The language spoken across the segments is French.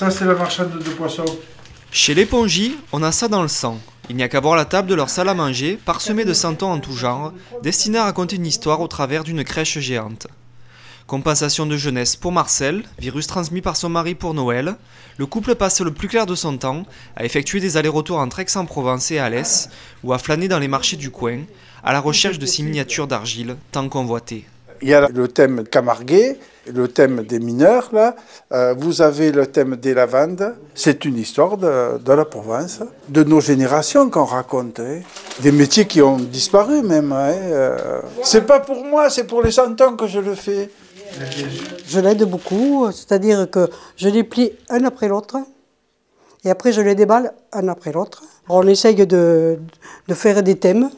Ça, c'est la marchande de poissons. Chez les Pongy, on a ça dans le sang. Il n'y a qu'à voir la table de leur salle à manger, parsemée de santons en tout genre, destinés à raconter une histoire au travers d'une crèche géante. Compensation de jeunesse pour Marcel, virus transmis par son mari pour Noël, le couple passe le plus clair de son temps à effectuer des allers-retours entre Aix-en-Provence et Alès, ou à flâner dans les marchés du coin, à la recherche de ces miniatures d'argile tant convoitées. Il y a le thème camarguais, le thème des mineurs, là. Vous avez le thème des lavandes. C'est une histoire de la Provence, de nos générations qu'on raconte. Hein. Des métiers qui ont disparu même. Hein. C'est pas pour moi, c'est pour les santons que je le fais. Je l'aide beaucoup, c'est-à-dire que je les plie un après l'autre. Et après, je les déballe un après l'autre. On essaye de faire des thèmes.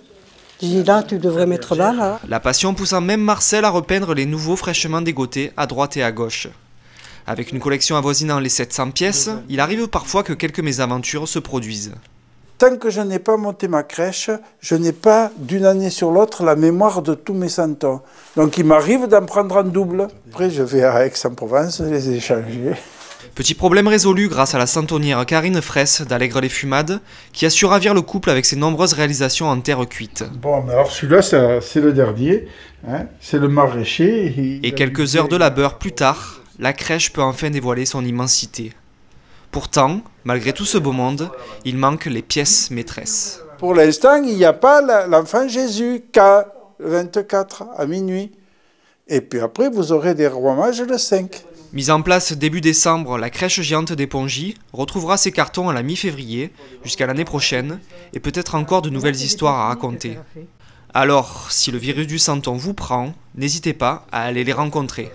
Je dis là, tu devrais mettre là, là. La passion poussant même Marcel à repeindre les nouveaux fraîchement dégotés à droite et à gauche. Avec une collection avoisinant les 700 pièces, il arrive parfois que quelques mésaventures se produisent. Tant que je n'ai pas monté ma crèche, je n'ai pas d'une année sur l'autre la mémoire de tous mes santons. Donc il m'arrive d'en prendre en double. Après je vais à Aix-en-Provence les échanger. Petit problème résolu grâce à la santonnière Karine Fraisse d'Allègre-les-Fumades, qui a su ravir le couple avec ses nombreuses réalisations en terre cuite. Bon, mais alors celui-là, c'est le dernier, hein, c'est le maraîcher. Et quelques heures de labeur plus tard, la crèche peut enfin dévoiler son immensité. Pourtant, malgré tout ce beau monde, il manque les pièces maîtresses. Pour l'instant, il n'y a pas l'enfant Jésus, K24 à minuit. Et puis après, vous aurez des rois mages le 5. Mise en place début décembre, la crèche géante des Pongy retrouvera ses cartons à la mi-février, jusqu'à l'année prochaine, et peut-être encore de nouvelles histoires à raconter. Alors, si le virus du santon vous prend, n'hésitez pas à aller les rencontrer.